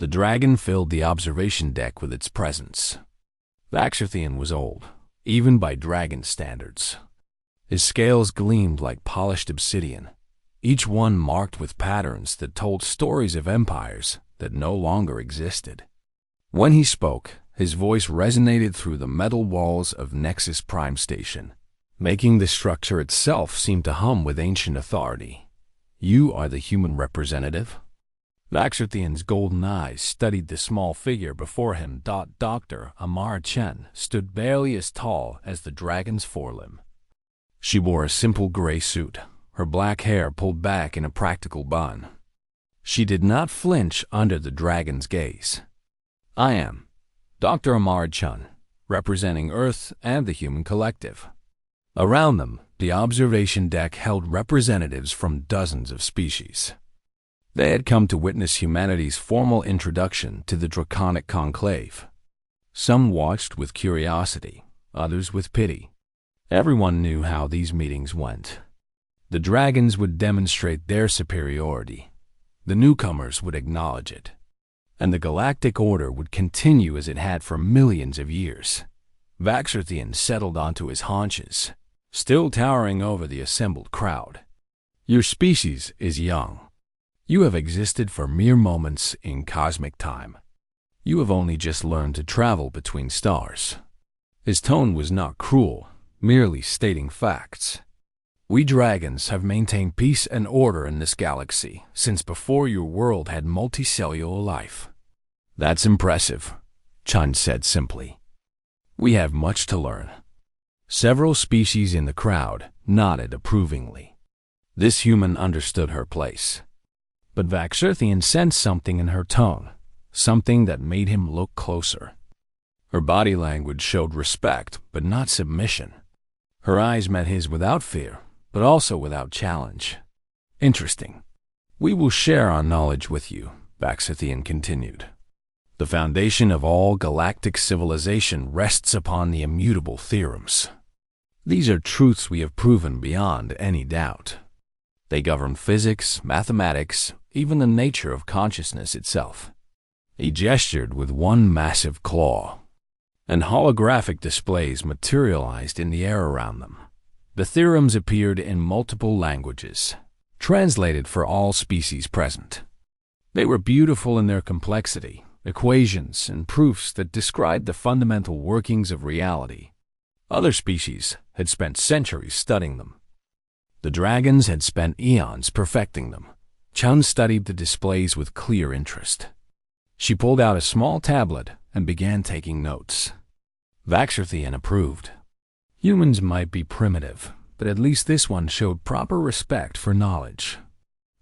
The dragon filled the observation deck with its presence. Vaxarthian was old, even by dragon standards. His scales gleamed like polished obsidian, each one marked with patterns that told stories of empires that no longer existed. When he spoke, his voice resonated through the metal walls of Nexus Prime Station, making the structure itself seem to hum with ancient authority. "You are the human representative?" Vaxarthian's golden eyes studied the small figure before him. Dr. Amar Chen stood barely as tall as the dragon's forelimb. She wore a simple gray suit, her black hair pulled back in a practical bun. She did not flinch under the dragon's gaze. "I am Dr. Amar Chen, representing Earth and the human collective." Around them, the observation deck held representatives from dozens of species. They had come to witness humanity's formal introduction to the draconic conclave. Some watched with curiosity, others with pity. Everyone knew how these meetings went. The dragons would demonstrate their superiority. The newcomers would acknowledge it. And the galactic order would continue as it had for millions of years. Vaxarthian settled onto his haunches, still towering over the assembled crowd. "Your species is young. You have existed for mere moments in cosmic time. You have only just learned to travel between stars." His tone was not cruel, merely stating facts. "We dragons have maintained peace and order in this galaxy since before your world had multicellular life." "That's impressive," Chen said simply. "We have much to learn." Several species in the crowd nodded approvingly. This human understood her place. But Vaxarthian sensed something in her tone, something that made him look closer. Her body language showed respect, but not submission. Her eyes met his without fear, but also without challenge. "Interesting. We will share our knowledge with you," Vaxarthian continued. "The foundation of all galactic civilization rests upon the immutable theorems. These are truths we have proven beyond any doubt. They govern physics, mathematics, even the nature of consciousness itself." He gestured with one massive claw, and holographic displays materialized in the air around them. The theorems appeared in multiple languages, translated for all species present. They were beautiful in their complexity, equations and proofs that described the fundamental workings of reality. Other species had spent centuries studying them. The dragons had spent eons perfecting them. Chen studied the displays with clear interest. She pulled out a small tablet and began taking notes. Vaxarthian approved. Humans might be primitive, but at least this one showed proper respect for knowledge.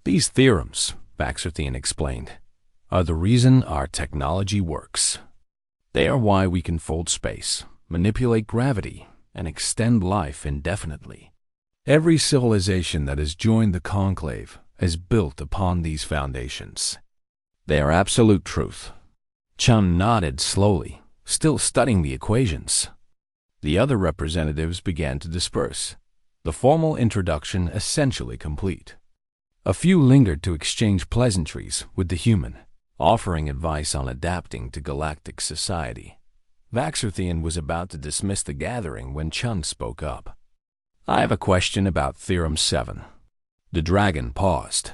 "These theorems," Vaxarthian explained, "are the reason our technology works. They are why we can fold space, manipulate gravity, and extend life indefinitely. Every civilization that has joined the conclave is built upon these foundations. They are absolute truth." Chen nodded slowly, still studying the equations. The other representatives began to disperse, the formal introduction essentially complete. A few lingered to exchange pleasantries with the human, offering advice on adapting to galactic society. Vaxarthian was about to dismiss the gathering when Chen spoke up. "I have a question about Theorem 7. The dragon paused.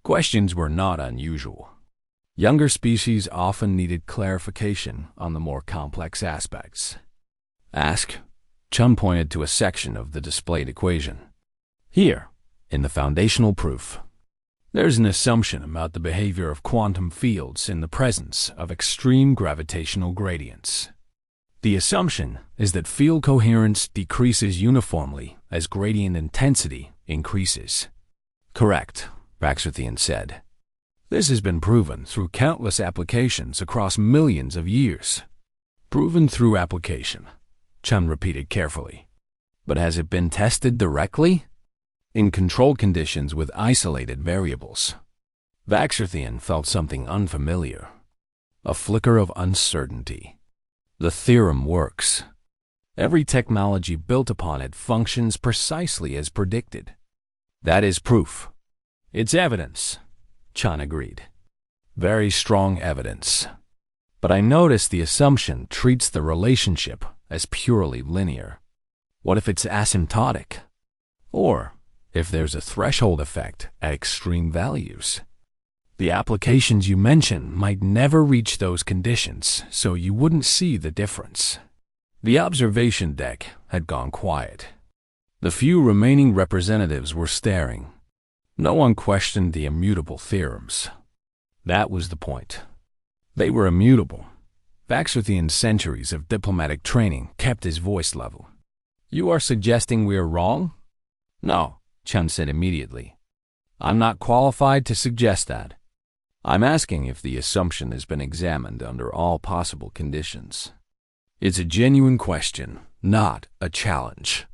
Questions were not unusual. Younger species often needed clarification on the more complex aspects. "Ask." Chen pointed to a section of the displayed equation. "Here, in the foundational proof, there's an assumption about the behavior of quantum fields in the presence of extreme gravitational gradients. The assumption is that field coherence decreases uniformly as gradient intensity increases." "Correct," Vaxarthian said. "This has been proven through countless applications across millions of years." "Proven through application," Chen repeated carefully. "But has it been tested directly?" "In controlled conditions with isolated variables." Vaxarthian felt something unfamiliar, a flicker of uncertainty. The theorem works. Every technology built upon it functions precisely as predicted. "That is proof. It's evidence," Chen agreed. Very strong evidence. But I notice the assumption treats the relationship as purely linear. What if it's asymptotic? Or if there's a threshold effect at extreme values? The applications you mention might never reach those conditions, so you wouldn't see the difference. The observation deck had gone quiet. The few remaining representatives were staring. No one questioned the immutable theorems. That was the point. They were immutable. Vaxarthian's centuries of diplomatic training kept his voice level. "You are suggesting we are wrong?" "No," Chun said immediately. "I'm not qualified to suggest that. I'm asking if the assumption has been examined under all possible conditions. It's a genuine question, not a challenge.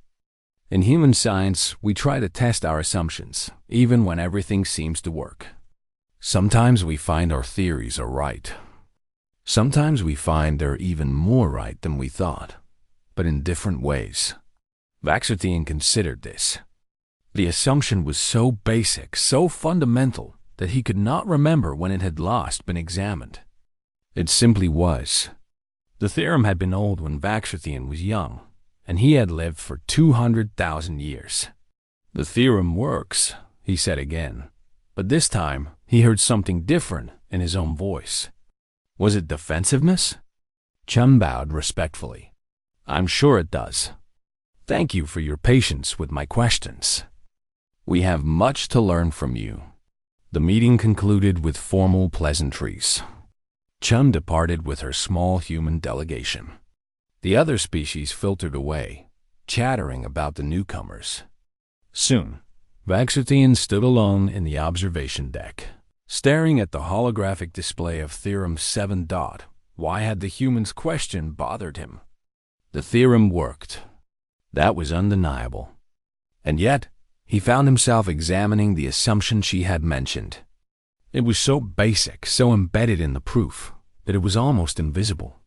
In human science, we try to test our assumptions, even when everything seems to work. Sometimes we find our theories are right. Sometimes we find they're even more right than we thought, but in different ways." Vaxarthian considered this. The assumption was so basic, so fundamental, that he could not remember when it had last been examined. It simply was. The theorem had been old when Vaxarthian was young, and he had lived for 200,000 years. "The theorem works," he said again, but this time he heard something different in his own voice. Was it defensiveness? Chun bowed respectfully. "I'm sure it does. Thank you for your patience with my questions. We have much to learn from you." The meeting concluded with formal pleasantries. Chun departed with her small human delegation. The other species filtered away, chattering about the newcomers. Soon, Vaxarthian stood alone in the observation deck, staring at the holographic display of Theorem 7. Why had the human's question bothered him? The theorem worked. That was undeniable. And yet, he found himself examining the assumption she had mentioned. It was so basic, so embedded in the proof, that it was almost invisible.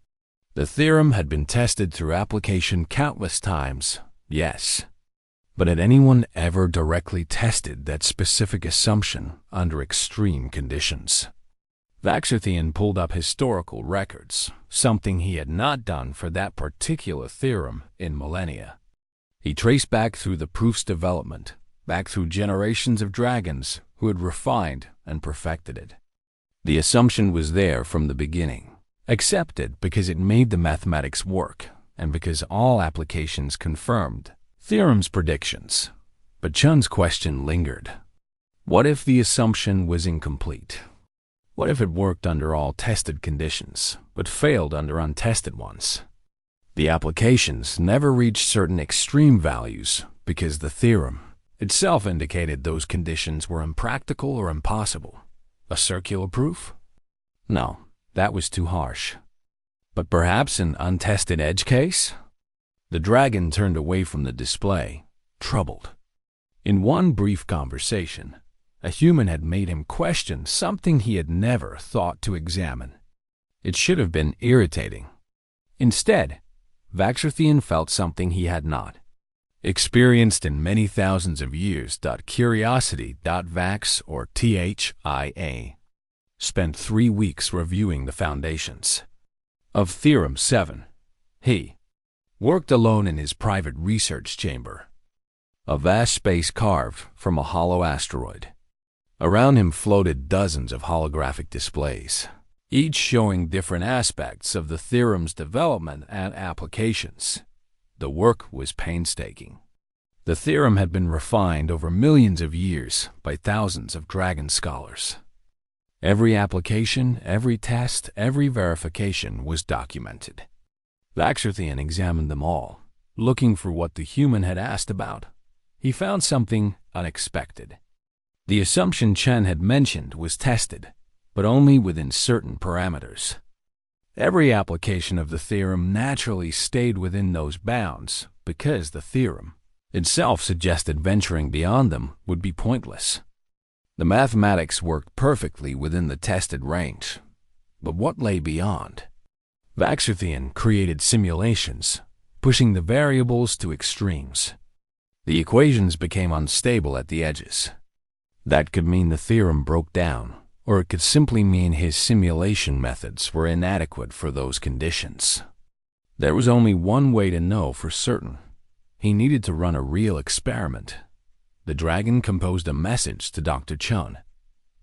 The theorem had been tested through application countless times, yes. But had anyone ever directly tested that specific assumption under extreme conditions? Vaxarthian pulled up historical records, something he had not done for that particular theorem in millennia. He traced back through the proof's development, back through generations of dragons who had refined and perfected it. The assumption was there from the beginning, accepted because it made the mathematics work and because all applications confirmed theorem's predictions. But Chun's question lingered. What if the assumption was incomplete? What if it worked under all tested conditions, but failed under untested ones? The applications never reached certain extreme values because the theorem itself indicated those conditions were impractical or impossible. A circular proof? No, that was too harsh. But perhaps an untested edge case? The dragon turned away from the display, troubled. In one brief conversation, a human had made him question something he had never thought to examine. It should have been irritating. Instead, Vaxarthian felt something he had not experienced in many thousands of years. Curiosity.vax or THIA spent 3 weeks reviewing the foundations of Theorem 7. He worked alone in his private research chamber, a vast space carved from a hollow asteroid. Around him floated dozens of holographic displays, each showing different aspects of the theorem's development and applications. The work was painstaking. The theorem had been refined over millions of years by thousands of dragon scholars. Every application, every test, every verification was documented. Vaxarthian examined them all, looking for what the human had asked about. He found something unexpected. The assumption Chen had mentioned was tested, but only within certain parameters. Every application of the theorem naturally stayed within those bounds because the theorem itself suggested venturing beyond them would be pointless. The mathematics worked perfectly within the tested range. But what lay beyond? Vaxarthian created simulations, pushing the variables to extremes. The equations became unstable at the edges. That could mean the theorem broke down, or it could simply mean his simulation methods were inadequate for those conditions. There was only one way to know for certain. He needed to run a real experiment. The dragon composed a message to Dr. Chun.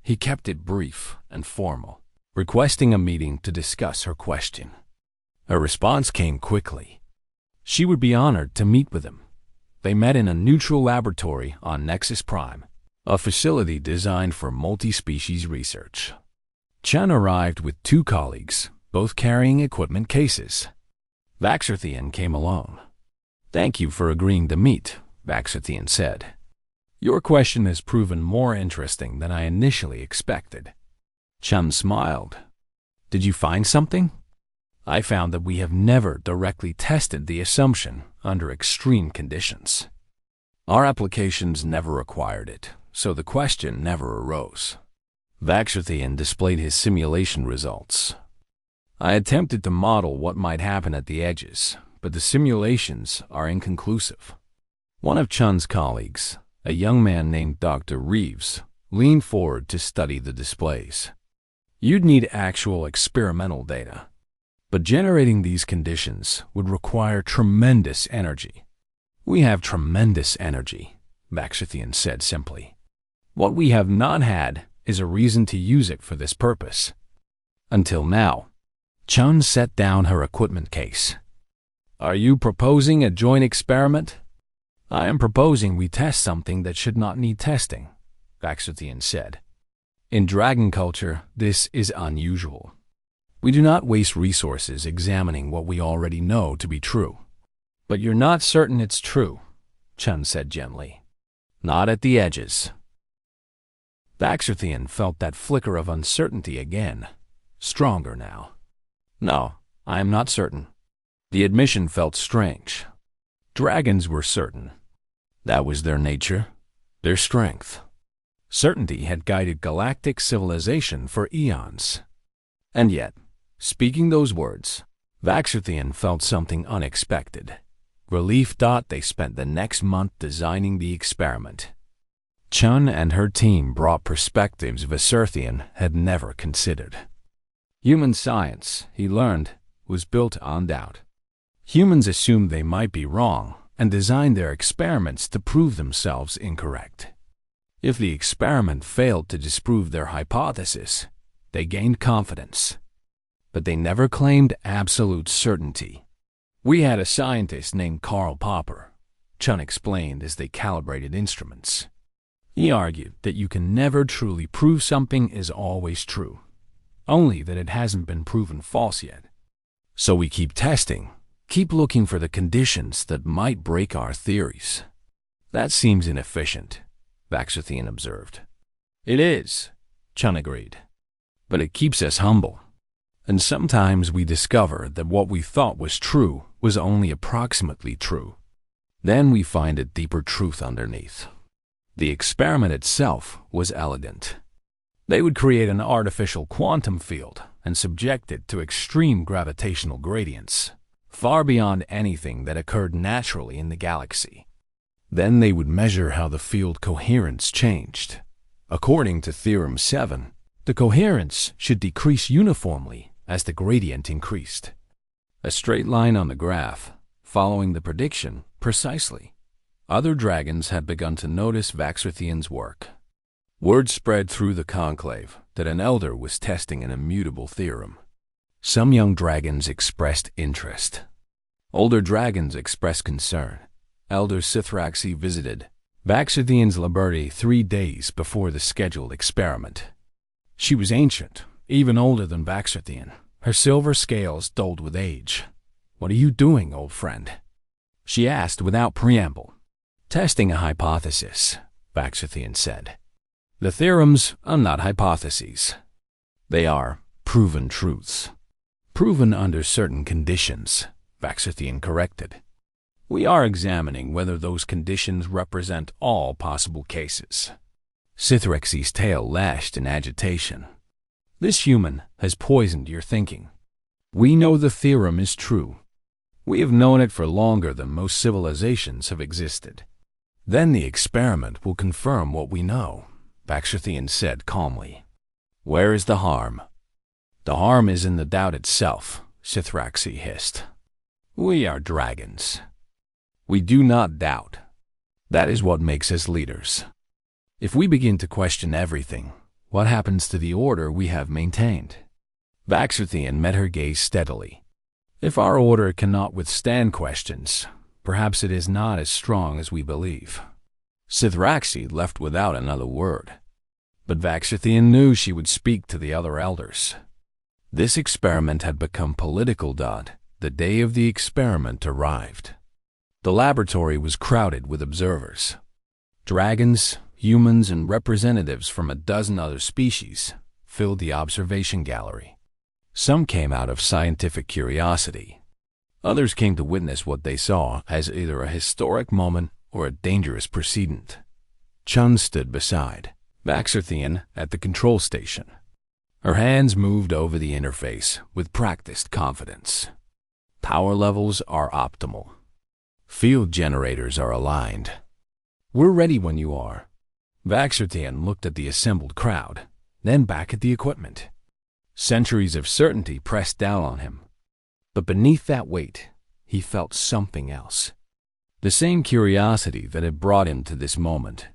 He kept it brief and formal, requesting a meeting to discuss her question. Her response came quickly. She would be honored to meet with him. They met in a neutral laboratory on Nexus Prime, a facility designed for multi-species research. Chun arrived with 2 colleagues, both carrying equipment cases. Vaxarthian came alone. "Thank you for agreeing to meet," Vaxarthian said. "Your question has proven more interesting than I initially expected." Chun smiled. "Did you find something?" "I found that we have never directly tested the assumption under extreme conditions. Our applications never required it, so the question never arose." Vaxarthian displayed his simulation results. "I attempted to model what might happen at the edges, but the simulations are inconclusive." One of Chun's colleagues, a young man named Dr. Reeves, leaned forward to study the displays. "You'd need actual experimental data, but generating these conditions would require tremendous energy." "We have tremendous energy," Vaxarthian said simply. "What we have not had is a reason to use it for this purpose. Until now." Chun set down her equipment case. "Are you proposing a joint experiment?" "I am proposing we test something that should not need testing," Vaxarthian said. "In dragon culture, this is unusual. We do not waste resources examining what we already know to be true." "But you're not certain it's true," Chun said gently. "Not at the edges." Vaxarthian felt that flicker of uncertainty again, stronger now. "No, I am not certain." The admission felt strange. Dragons were certain. That was their nature, their strength. Certainty had guided galactic civilization for eons. And yet, speaking those words, Vaxarthian felt something unexpected. Relief. They spent the next month designing the experiment. Chun and her team brought perspectives Vaxarthian had never considered. Human science, he learned, was built on doubt. Humans assumed they might be wrong and designed their experiments to prove themselves incorrect. If the experiment failed to disprove their hypothesis, they gained confidence. But they never claimed absolute certainty. "We had a scientist named Karl Popper," Chun explained as they calibrated instruments. "He argued that you can never truly prove something is always true, only that it hasn't been proven false yet. So we keep testing, keep looking for the conditions that might break our theories." "That seems inefficient," Vaxarthian observed. "It is," Chun agreed. "But it keeps us humble. And sometimes we discover that what we thought was true was only approximately true. Then we find a deeper truth underneath." The experiment itself was elegant. They would create an artificial quantum field and subject it to extreme gravitational gradients, far beyond anything that occurred naturally in the galaxy. Then they would measure how the field coherence changed. According to Theorem 7, the coherence should decrease uniformly as the gradient increased. A straight line on the graph, following the prediction precisely. Other dragons had begun to notice Vaxarthian's work. Word spread through the conclave that an elder was testing an immutable theorem. Some young dragons expressed interest. Older dragons expressed concern. Elder Sithraxi visited Vaxarthian's laboratory 3 days before the scheduled experiment. She was ancient, even older than Vaxarthian. Her silver scales dulled with age. "What are you doing, old friend?" she asked without preamble. "Testing a hypothesis," Vaxarthian said. "The theorems are not hypotheses. They are proven truths. Proven under certain conditions," Vaxarthian corrected. "We are examining whether those conditions represent all possible cases." Sithraxi's tail lashed in agitation. "This human has poisoned your thinking. We know the theorem is true. We have known it for longer than most civilizations have existed. Then the experiment will confirm what we know," Vaxarthian said calmly. Where is the harm? The harm is in the doubt itself, Sithraxi hissed. We are dragons. We do not doubt. That is what makes us leaders. If we begin to question everything, what happens to the order we have maintained? Vaxarthian met her gaze steadily. If our order cannot withstand questions, perhaps it is not as strong as we believe. Sithraxi left without another word. But Vaxarthian knew she would speak to the other elders. This experiment had become political. The day of the experiment arrived. The laboratory was crowded with observers. Dragons, humans, and representatives from a dozen other species filled the observation gallery. Some came out of scientific curiosity. Others came to witness what they saw as either a historic moment or a dangerous precedent. Chun stood beside Vaxarthian at the control station. Her hands moved over the interface with practiced confidence. Power levels are optimal. Field generators are aligned. We're ready when you are. Vaxarthian looked at the assembled crowd, then back at the equipment. Centuries of certainty pressed down on him. But beneath that weight, he felt something else. The same curiosity that had brought him to this moment.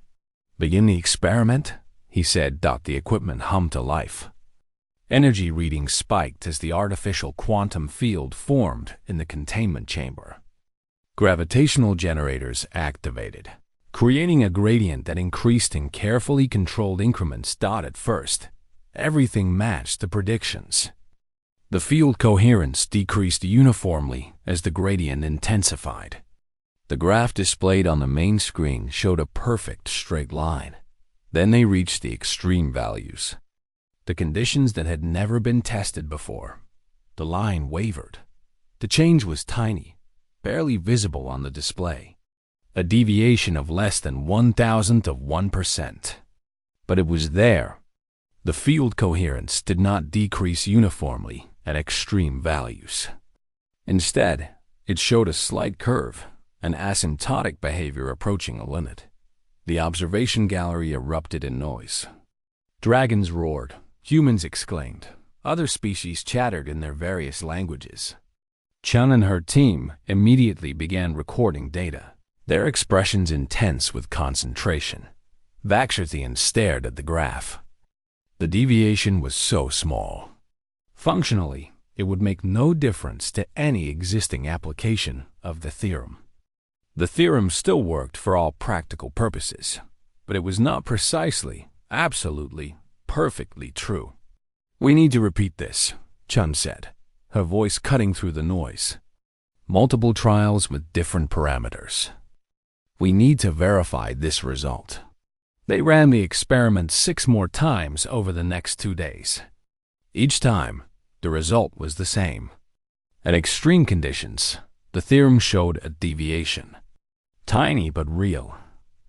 Begin the experiment, he said. The equipment hummed to life. Energy readings spiked as the artificial quantum field formed in the containment chamber. Gravitational generators activated, creating a gradient that increased in carefully controlled increments. At first, everything matched the predictions. The field coherence decreased uniformly as the gradient intensified. The graph displayed on the main screen showed a perfect straight line. Then they reached the extreme values. The conditions that had never been tested before. The line wavered. The change was tiny, barely visible on the display. A deviation of less than 1,000%. But it was there. The field coherence did not decrease uniformly at extreme values. Instead, it showed a slight curve, an asymptotic behavior approaching a limit. The observation gallery erupted in noise. Dragons roared. Humans exclaimed. Other species chattered in their various languages. Chun and her team immediately began recording data, their expressions intense with concentration. Vaxarthian stared at the graph. The deviation was so small. Functionally, it would make no difference to any existing application of the theorem. The theorem still worked for all practical purposes, but it was not precisely, absolutely, perfectly true. We need to repeat this, Chun said, her voice cutting through the noise. Multiple trials with different parameters. We need to verify this result. They ran the experiment 6 more times over the next 2 days. Each time, the result was the same. At extreme conditions, the theorem showed a deviation. Tiny but real.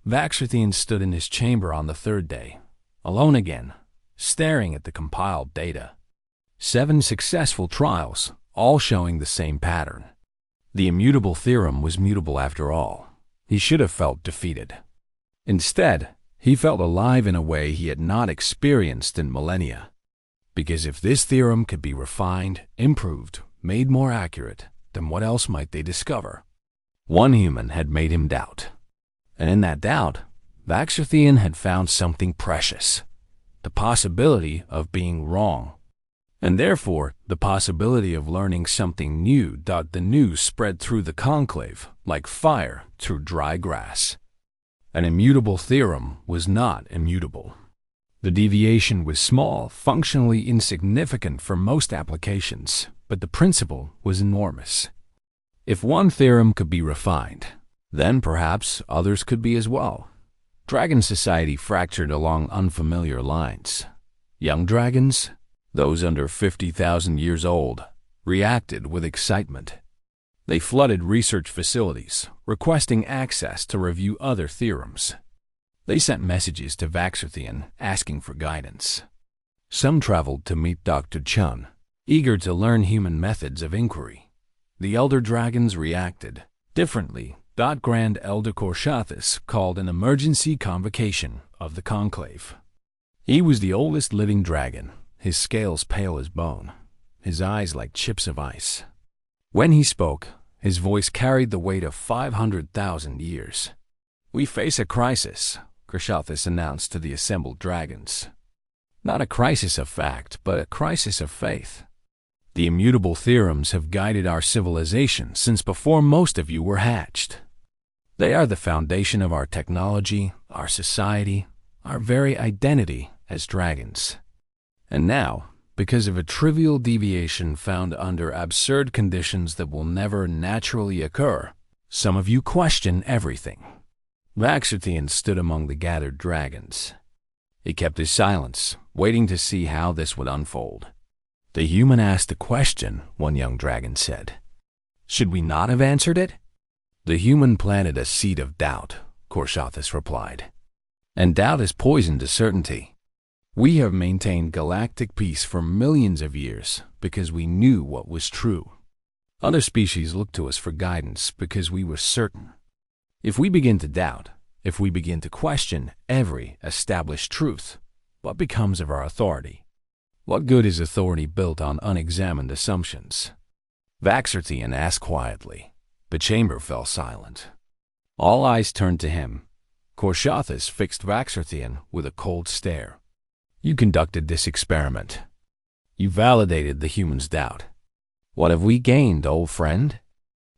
Vaxarthian stood in his chamber on the 3rd day, alone again, staring at the compiled data. 7 successful trials, all showing the same pattern. The immutable theorem was mutable after all. He should have felt defeated. Instead, he felt alive in a way he had not experienced in millennia. Because if this theorem could be refined, improved, made more accurate, then what else might they discover? One human had made him doubt. And in that doubt, Vaxarthian had found something precious. The possibility of being wrong. And therefore, the possibility of learning something new. The news spread through the conclave like fire through dry grass. An immutable theorem was not immutable. The deviation was small, functionally insignificant for most applications, but the principle was enormous. If one theorem could be refined, then perhaps others could be as well. Dragon society fractured along unfamiliar lines. Young dragons, those under 50,000 years old, reacted with excitement. They flooded research facilities, requesting access to review other theorems. They sent messages to Vaxarthian asking for guidance. Some traveled to meet Dr. Chun, eager to learn human methods of inquiry. The elder dragons reacted differently. Grand Elder Korshathis called an emergency convocation of the conclave. He was the oldest living dragon, his scales pale as bone, his eyes like chips of ice. When he spoke, his voice carried the weight of 500,000 years. "We face a crisis," Krishathis announced to the assembled dragons. "Not a crisis of fact, but a crisis of faith. The immutable theorems have guided our civilization since before most of you were hatched. They are the foundation of our technology, our society, our very identity as dragons. And now, because of a trivial deviation found under absurd conditions that will never naturally occur, some of you question everything." Vaxarthian stood among the gathered dragons. He kept his silence, waiting to see how this would unfold. "The human asked a question," one young dragon said. "Should we not have answered it?" "The human planted a seed of doubt," Korshathis replied. "And doubt is poison to certainty. We have maintained galactic peace for millions of years because we knew what was true. Other species looked to us for guidance because we were certain. If we begin to doubt, if we begin to question every established truth, what becomes of our authority? What good is authority built on unexamined assumptions?" Vaxarthian asked quietly. The chamber fell silent. All eyes turned to him. Korshathis fixed Vaxarthian with a cold stare. "You conducted this experiment. You validated the human's doubt. What have we gained, old friend?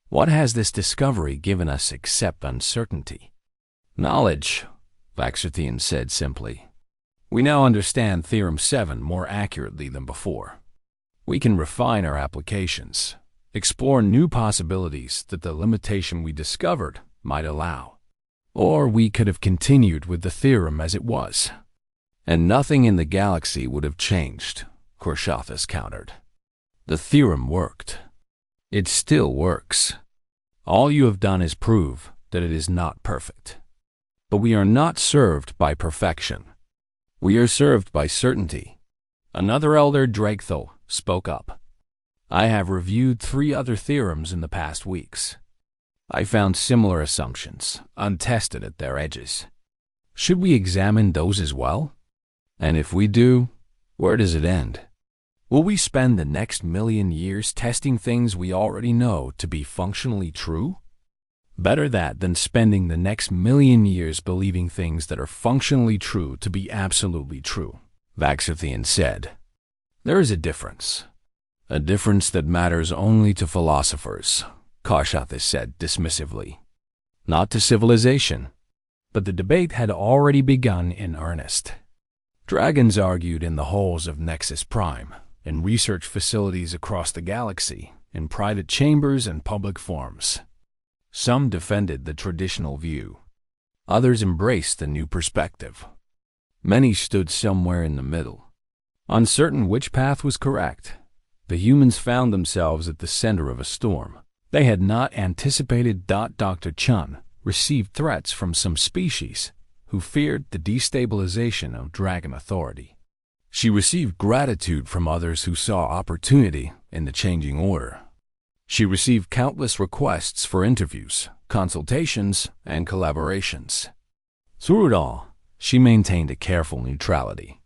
What has this discovery given us except uncertainty?" "Knowledge," Vaxarthian said simply. "We now understand Theorem 7 more accurately than before. We can refine our applications, explore new possibilities that the limitation we discovered might allow. Or we could have continued with the theorem as it was. And nothing in the galaxy would have changed," Korshathis countered. "The theorem worked. It still works. All you have done is prove that it is not perfect. But we are not served by perfection. We are served by certainty." Another elder Drakethel spoke up. "I have reviewed 3 other theorems in the past weeks. I found similar assumptions, untested at their edges. Should we examine those as well? And if we do, where does it end? Will we spend the next million years testing things we already know to be functionally true? Better that than spending the next million years believing things that are functionally true to be absolutely true," Vaxarthian said. "There is a difference that matters only to philosophers," Korshathis said dismissively. "Not to civilization." But the debate had already begun in earnest. Dragons argued in the halls of Nexus Prime, in research facilities across the galaxy, in private chambers and public forums. Some defended the traditional view. Others embraced the new perspective. Many stood somewhere in the middle, uncertain which path was correct. The humans found themselves at the center of a storm. They had not anticipated Dr. Chun received threats from some species who feared the destabilization of dragon authority. She received gratitude from others who saw opportunity in the changing order. She received countless requests for interviews, consultations, and collaborations. Through it all, she maintained a careful neutrality.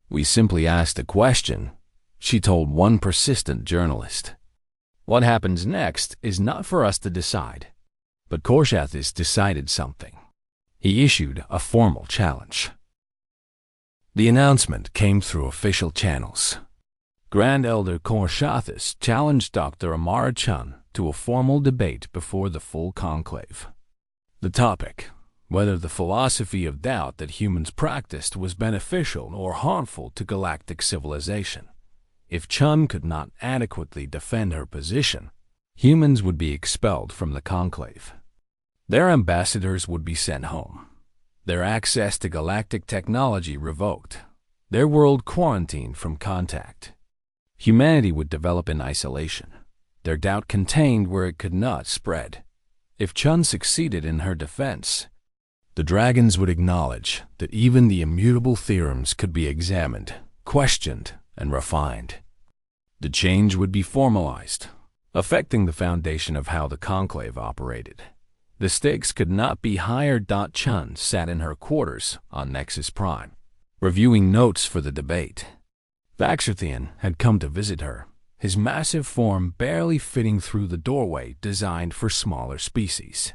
"We simply asked a question," she told one persistent journalist. "What happens next is not for us to decide." But Korshathis decided something. He issued a formal challenge. The announcement came through official channels. Grand Elder Korshathis challenged Dr. Amara Chun to a formal debate before the full conclave. The topic: whether the philosophy of doubt that humans practiced was beneficial or harmful to galactic civilization. If Chun could not adequately defend her position, humans would be expelled from the conclave. Their ambassadors would be sent home, their access to galactic technology revoked, their world quarantined from contact. Humanity would develop in isolation, their doubt contained where it could not spread. If Chun succeeded in her defense, the dragons would acknowledge that even the immutable theorems could be examined, questioned, and refined. The change would be formalized, affecting the foundation of how the conclave operated. The stakes could not be higher. Chun sat in her quarters on Nexus Prime. reviewing notes for the debate. Vaxarthian had come to visit her, his massive form barely fitting through the doorway designed for smaller species.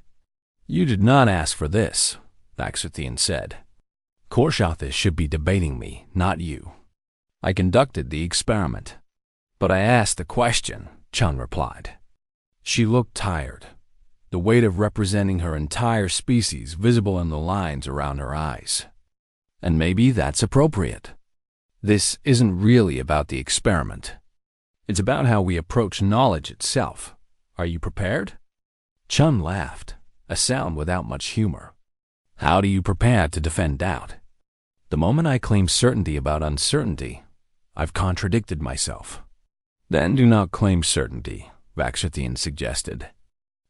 "You did not ask for this," Vaxarthian said. "Korshathis should be debating me, not you. I conducted the experiment." "But I asked a question," Chun replied. She looked tired, the weight of representing her entire species visible in the lines around her eyes. "And maybe that's appropriate. This isn't really about the experiment. It's about how we approach knowledge itself. Are you prepared?" Chun laughed, a sound without much humor. "How do you prepare to defend doubt? The moment I claim certainty about uncertainty, I've contradicted myself." "Then do not claim certainty," Vaxarthian suggested.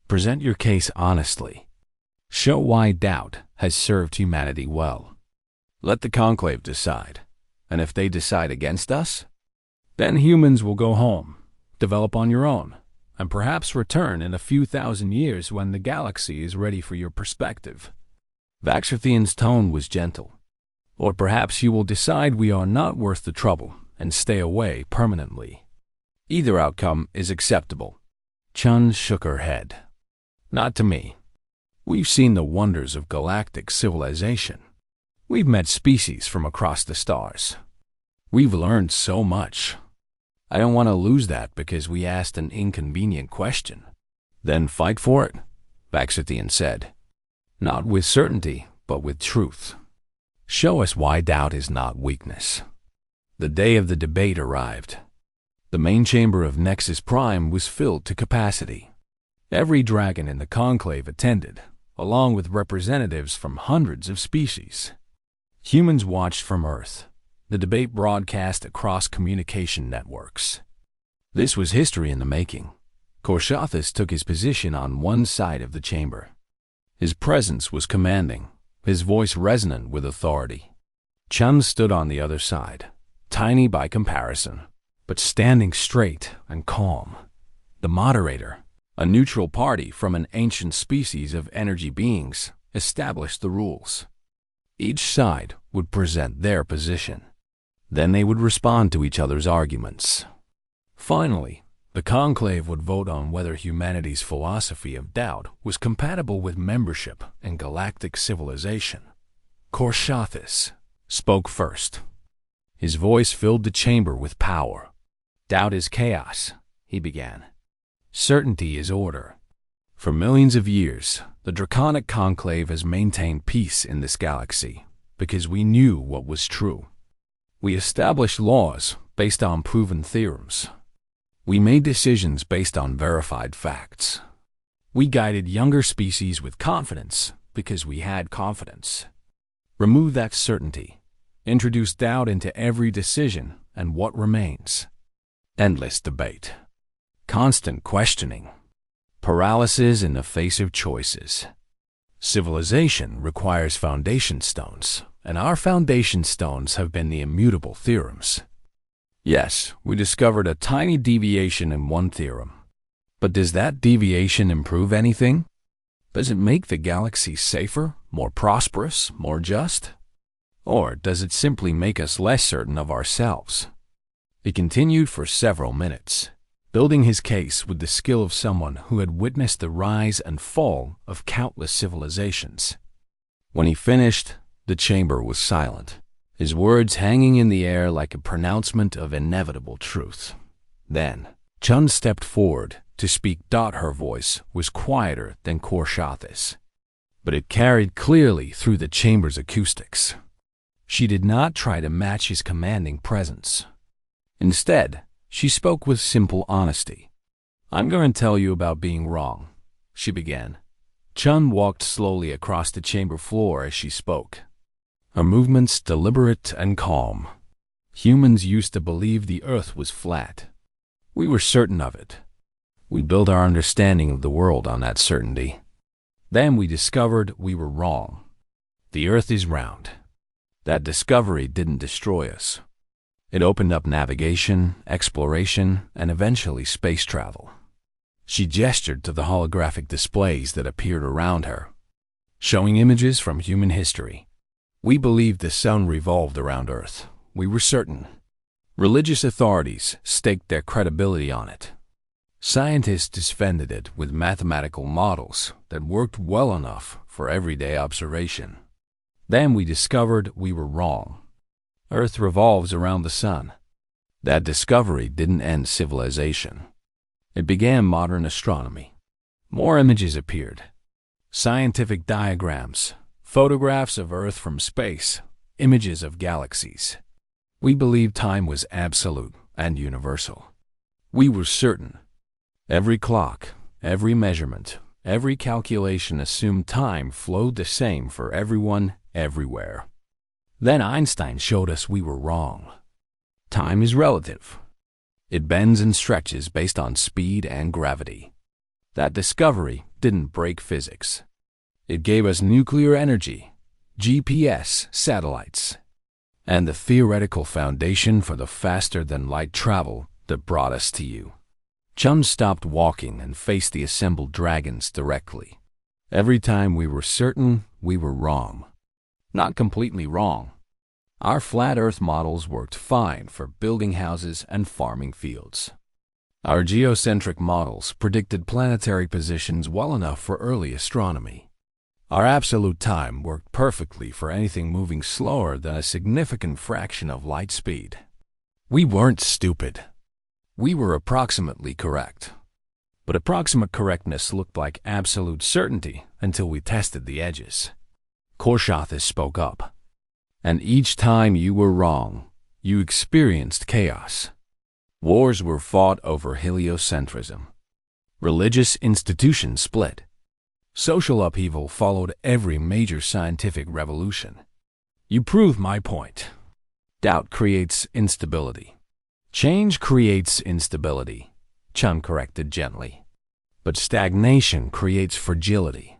"Present your case honestly. Show why doubt has served humanity well. Let the conclave decide, and if they decide against us, then humans will go home, develop on your own, and perhaps return in a few thousand years when the galaxy is ready for your perspective." Vaxarthian's tone was gentle. "Or perhaps you will decide we are not worth the trouble and stay away permanently. Either outcome is acceptable." Chun shook her head. "Not to me. We've seen the wonders of galactic civilization. We've met species from across the stars. We've learned so much. I don't want to lose that because we asked an inconvenient question." "Then fight for it," Vaxarthian said. "Not with certainty, but with truth. Show us why doubt is not weakness." The day of the debate arrived. The main chamber of Nexus Prime was filled to capacity. Every dragon in the conclave attended, along with representatives from hundreds of species. Humans watched from Earth, the debate broadcast across communication networks. This was history in the making. Korshathis took his position on one side of the chamber. His presence was commanding, his voice resonant with authority. Chun stood on the other side, tiny by comparison, but standing straight and calm. The moderator, a neutral party from an ancient species of energy beings, established the rules. Each side would present their position. Then they would respond to each other's arguments. Finally, the conclave would vote on whether humanity's philosophy of doubt was compatible with membership in galactic civilization. Korshathis spoke first. His voice filled the chamber with power. "Doubt is chaos," he began. "Certainty is order. For millions of years, the Draconic Conclave has maintained peace in this galaxy because we knew what was true. We established laws based on proven theorems. We made decisions based on verified facts. We guided younger species with confidence because we had confidence. Remove that certainty. Introduce doubt into every decision, and what remains? Endless debate. Constant questioning. Paralysis in the face of choices. Civilization requires foundation stones, and our foundation stones have been the immutable theorems. Yes, we discovered a tiny deviation in one theorem. But does that deviation improve anything? Does it make the galaxy safer, more prosperous, more just? Or does it simply make us less certain of ourselves?" It continued for several minutes, building his case with the skill of someone who had witnessed the rise and fall of countless civilizations. When he finished, the chamber was silent, his words hanging in the air like a pronouncement of inevitable truth. Then, Chun stepped forward to speak. Her voice was quieter than Korshathis, but it carried clearly through the chamber's acoustics. She did not try to match his commanding presence. Instead, she spoke with simple honesty. "I'm going to tell you about being wrong," she began. Chun walked slowly across the chamber floor as she spoke, her movements deliberate and calm. "Humans used to believe the Earth was flat. We were certain of it. We built our understanding of the world on that certainty. Then we discovered we were wrong. The Earth is round. That discovery didn't destroy us. It opened up navigation, exploration, and eventually space travel." She gestured to the holographic displays that appeared around her, showing images from human history. We believed the sun revolved around Earth. We were certain. Religious authorities staked their credibility on it. Scientists defended it with mathematical models that worked well enough for everyday observation. Then we discovered we were wrong. Earth revolves around the sun. That discovery didn't end civilization. It began modern astronomy. More images appeared. Scientific diagrams, photographs of Earth from space, images of galaxies. We believed time was absolute and universal. We were certain. Every clock, every measurement, every calculation assumed time flowed the same for everyone, everywhere. Then Einstein showed us we were wrong. Time is relative. It bends and stretches based on speed and gravity. That discovery didn't break physics. It gave us nuclear energy, GPS satellites, and the theoretical foundation for the faster-than-light travel that brought us to you. Chun stopped walking and faced the assembled dragons directly. Every time we were certain, we were wrong. Not completely wrong. Our flat Earth models worked fine for building houses and farming fields. Our geocentric models predicted planetary positions well enough for early astronomy. Our absolute time worked perfectly for anything moving slower than a significant fraction of light speed. We weren't stupid. We were approximately correct. But approximate correctness looked like absolute certainty until we tested the edges. Korshathis spoke up. And each time you were wrong, you experienced chaos. Wars were fought over heliocentrism. Religious institutions split. Social upheaval followed every major scientific revolution. You prove my point. Doubt creates instability. Change creates instability, Chun corrected gently. But stagnation creates fragility.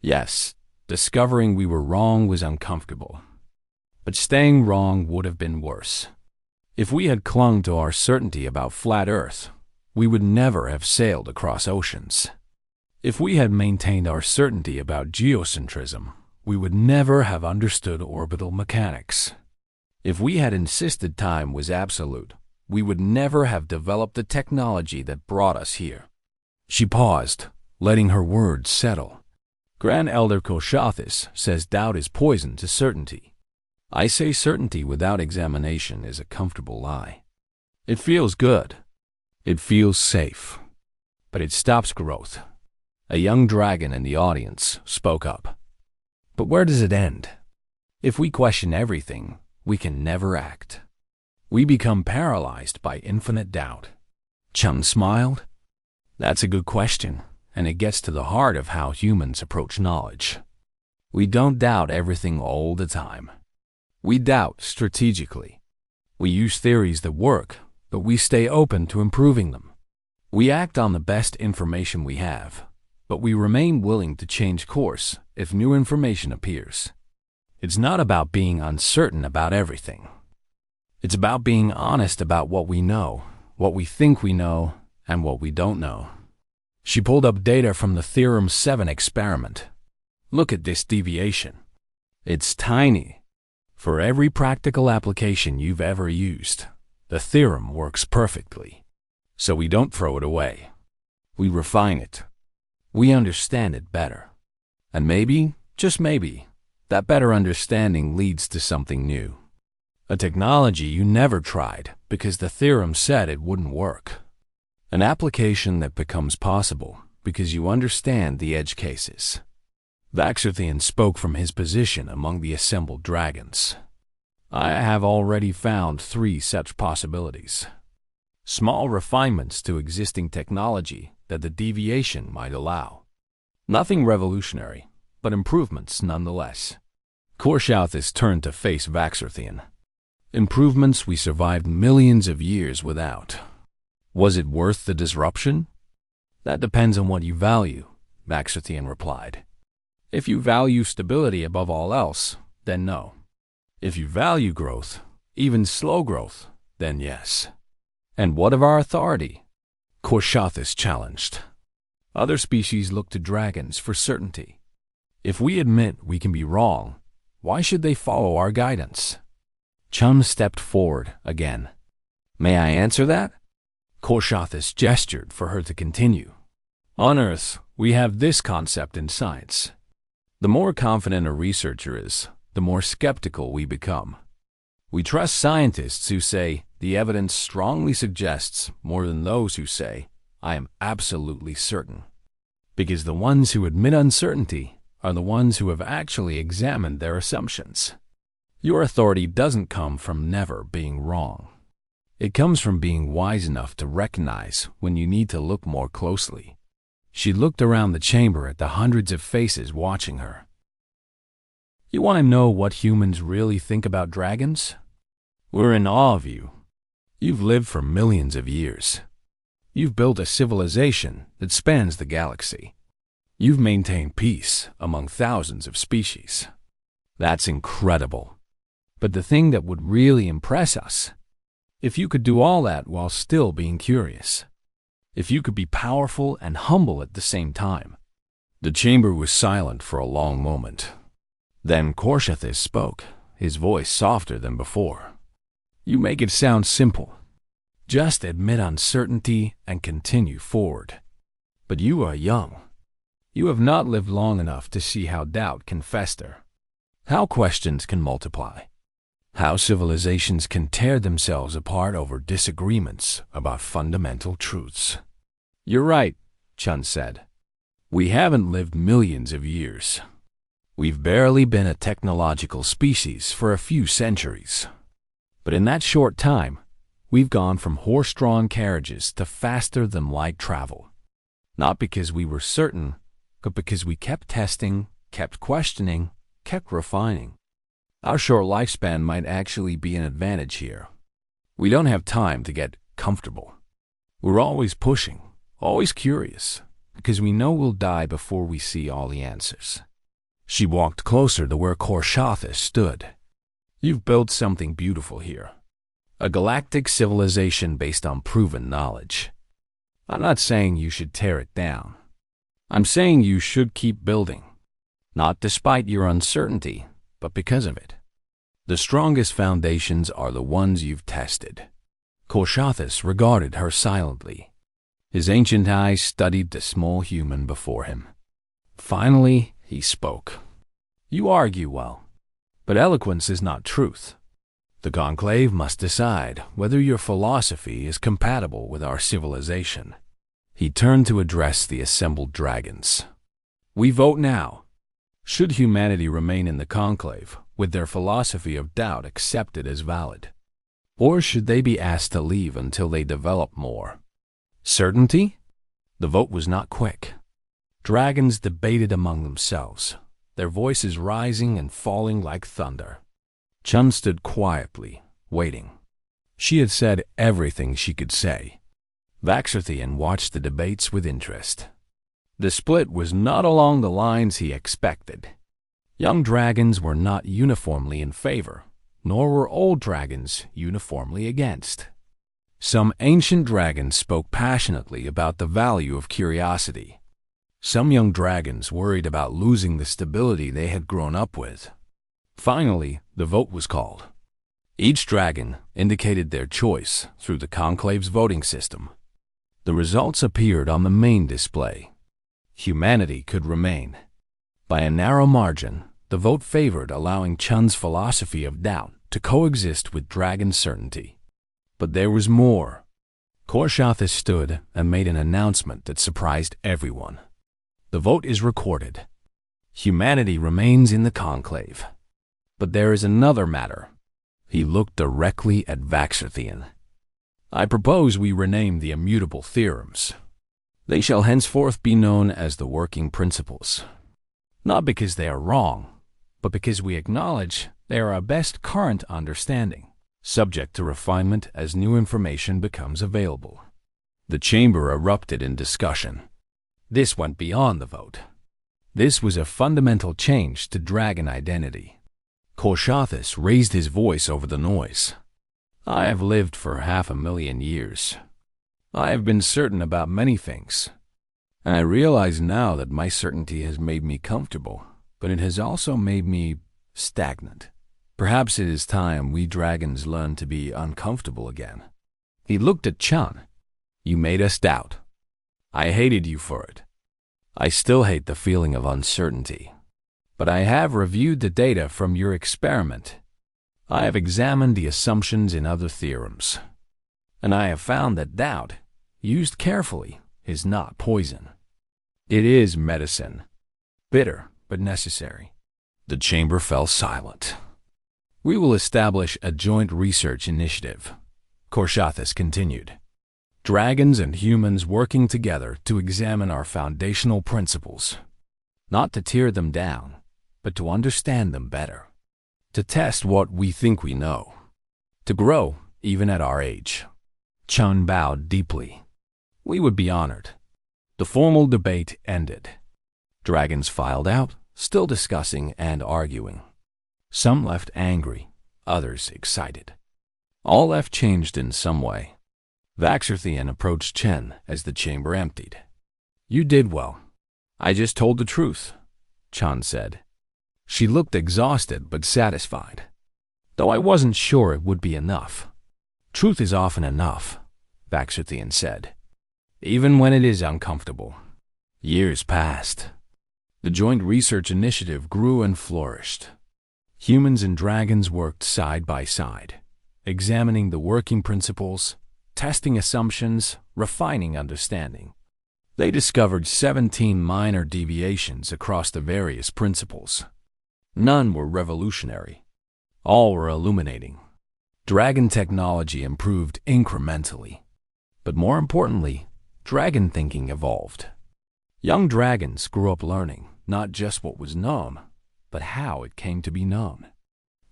Yes, discovering we were wrong was uncomfortable. But staying wrong would have been worse. If we had clung to our certainty about flat Earth, we would never have sailed across oceans. If we had maintained our certainty about geocentrism, we would never have understood orbital mechanics. If we had insisted time was absolute, we would never have developed the technology that brought us here. She paused, letting her words settle. Grand Elder Korshathis says doubt is poison to certainty. I say certainty without examination is a comfortable lie. It feels good. It feels safe. But it stops growth. A young dragon in the audience spoke up. But where does it end? If we question everything, we can never act. We become paralyzed by infinite doubt. Chun smiled. That's a good question, and it gets to the heart of how humans approach knowledge. We don't doubt everything all the time. We doubt strategically. We use theories that work, but we stay open to improving them. We act on the best information we have, but we remain willing to change course if new information appears. It's not about being uncertain about everything. It's about being honest about what we know, what we think we know, and what we don't know. She pulled up data from the Theorem 7 experiment. Look at this deviation. It's tiny. For every practical application you've ever used, the theorem works perfectly. So we don't throw it away. We refine it. We understand it better. And maybe, just maybe, that better understanding leads to something new. A technology you never tried because the theorem said it wouldn't work. An application that becomes possible because you understand the edge cases. Vaxarthian spoke from his position among the assembled dragons. I have already found 3 such possibilities. Small refinements to existing technology that the deviation might allow. Nothing revolutionary, but improvements nonetheless. Korshathis turned to face Vaxarthian. Improvements we survived millions of years without. Was it worth the disruption? That depends on what you value, Vaxarthian replied. If you value stability above all else, then no. If you value growth, even slow growth, then yes. And what of our authority? Korshathis challenged. Other species look to dragons for certainty. If we admit we can be wrong, Why should they follow our guidance? Chun stepped forward again. May I answer that? Korshathis gestured for her to continue. On Earth, we have this concept in science. The more confident a researcher is, the more skeptical we become. We trust scientists who say, the evidence strongly suggests, more than those who say, I am absolutely certain. Because the ones who admit uncertainty are the ones who have actually examined their assumptions. Your authority doesn't come from never being wrong. It comes from being wise enough to recognize when you need to look more closely. She looked around the chamber at the hundreds of faces watching her. You want to know what humans really think about dragons? We're in awe of you. You've lived for millions of years. You've built a civilization that spans the galaxy. You've maintained peace among thousands of species. That's incredible. But the thing that would really impress us, if you could do all that while still being curious, if you could be powerful and humble at the same time. The chamber was silent for a long moment. Then Korshathis spoke, his voice softer than before. You make it sound simple. Just admit uncertainty and continue forward. But you are young. You have not lived long enough to see how doubt can fester, how questions can multiply, how civilizations can tear themselves apart over disagreements about fundamental truths. You're right, Chun said. We haven't lived millions of years. We've barely been a technological species for a few centuries. But in that short time, we've gone from horse-drawn carriages to faster-than-light travel. Not because we were certain, but because we kept testing, kept questioning, kept refining. Our short lifespan might actually be an advantage here. We don't have time to get comfortable. We're always pushing, always curious, because we know we'll die before we see all the answers. She walked closer to where Korshathis stood. You've built something beautiful here. A galactic civilization based on proven knowledge. I'm not saying you should tear it down. I'm saying you should keep building. Not despite your uncertainty, but because of it. The strongest foundations are the ones you've tested. Korshathis regarded her silently. His ancient eyes studied the small human before him. Finally, he spoke. You argue well, but eloquence is not truth. The conclave must decide whether your philosophy is compatible with our civilization. He turned to address the assembled dragons. We vote now. Should humanity remain in the conclave with their philosophy of doubt accepted as valid? Or should they be asked to leave until they develop more? Certainty? The vote was not quick. Dragons debated among themselves, their voices rising and falling like thunder. Chun stood quietly, waiting. She had said everything she could say. Vaxarthian watched the debates with interest. The split was not along the lines he expected. Young dragons were not uniformly in favor, nor were old dragons uniformly against. Some ancient dragons spoke passionately about the value of curiosity. Some young dragons worried about losing the stability they had grown up with. Finally, the vote was called. Each dragon indicated their choice through the conclave's voting system. The results appeared on the main display. Humanity could remain. By a narrow margin, the vote favored allowing Chun's philosophy of doubt to coexist with dragon certainty. But there was more. Korshathis stood and made an announcement that surprised everyone. The vote is recorded. Humanity remains in the conclave. But there is another matter. He looked directly at Vaxarthian. I propose we rename the immutable theorems. They shall henceforth be known as the working principles. Not because they are wrong, but because we acknowledge they are our best current understanding, subject to refinement as new information becomes available. The chamber erupted in discussion. This went beyond the vote. This was a fundamental change to dragon identity. Korshathis raised his voice over the noise. I have lived for 500,000 years. I have been certain about many things, and I realize now that my certainty has made me comfortable, but it has also made me stagnant. Perhaps it is time we dragons learn to be uncomfortable again. He looked at Chun. You made us doubt. I hated you for it. I still hate the feeling of uncertainty. But I have reviewed the data from your experiment. I have examined the assumptions in other theorems. And I have found that doubt, used carefully, is not poison. It is medicine. Bitter, but necessary. The chamber fell silent. We will establish a joint research initiative, Korshathis continued. Dragons and humans working together to examine our foundational principles. Not to tear them down, but to understand them better. To test what we think we know. To grow, even at our age. Chun bowed deeply. We would be honored. The formal debate ended. Dragons filed out, still discussing and arguing. Some left angry, others excited. All left changed in some way. Vaxarthian approached Chen as the chamber emptied. You did well. I just told the truth, Chan said. She looked exhausted but satisfied. Though I wasn't sure it would be enough. Truth is often enough, Vaxarthian said. Even when it is uncomfortable. Years passed. The joint research initiative grew and flourished. Humans and dragons worked side by side, examining the working principles, testing assumptions, refining understanding. They discovered 17 minor deviations across the various principles. None were revolutionary. All were illuminating. Dragon technology improved incrementally. But more importantly, dragon thinking evolved. Young dragons grew up learning not just what was known, but how it came to be known.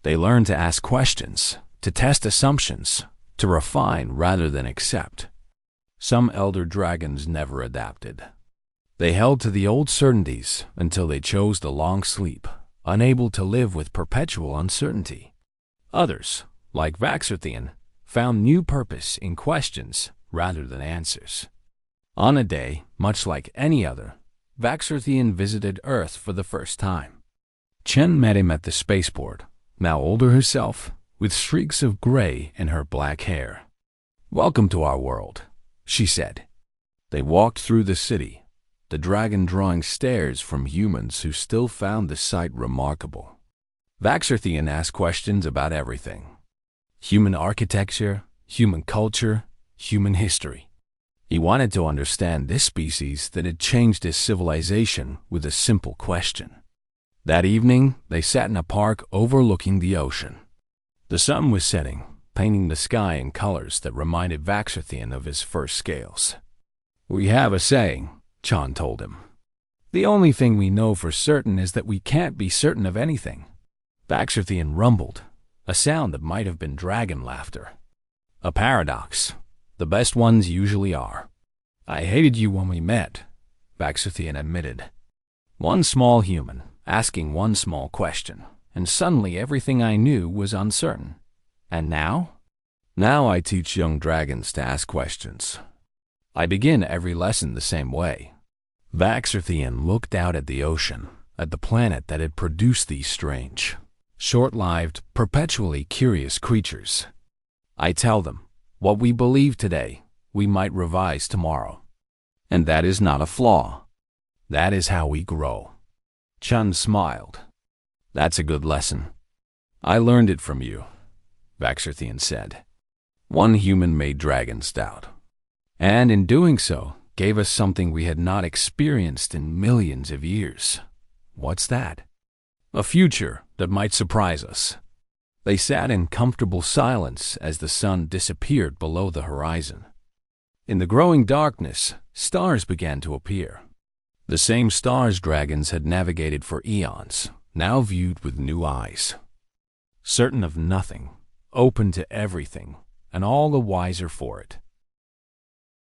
They learned to ask questions, to test assumptions, to refine rather than accept. Some elder dragons never adapted. They held to the old certainties until they chose the long sleep, unable to live with perpetual uncertainty. Others, like Vaxarthian, found new purpose in questions rather than answers. On a day, much like any other, Vaxarthian visited Earth for the first time. Chen met him at the spaceport, now older herself, with streaks of gray in her black hair. Welcome to our world, she said. They walked through the city, the dragon drawing stares from humans who still found the sight remarkable. Vaxarthian asked questions about everything. Human architecture, human culture, human history. He wanted to understand this species that had changed his civilization with a simple question. That evening, they sat in a park overlooking the ocean. The sun was setting, painting the sky in colors that reminded Vaxarthian of his first scales. We have a saying, Chan told him. The only thing we know for certain is that we can't be certain of anything. Vaxarthian rumbled, a sound that might have been dragon laughter. A paradox. The best ones usually are. I hated you when we met, Vaxarthian admitted. One small human, asking one small question, and suddenly everything I knew was uncertain. And now? Now I teach young dragons to ask questions. I begin every lesson the same way. Vaxarthian looked out at the ocean, at the planet that had produced these strange, short-lived, perpetually curious creatures. I tell them, what we believe today, we might revise tomorrow. And that is not a flaw. That is how we grow. Chun smiled. That's a good lesson. I learned it from you, Vaxarthian said. One human made dragons doubt. And in doing so, gave us something we had not experienced in millions of years. What's that? A future that might surprise us. They sat in comfortable silence as the sun disappeared below the horizon. In the growing darkness, stars began to appear. The same stars dragons had navigated for eons, now viewed with new eyes. Certain of nothing, open to everything, and all the wiser for it.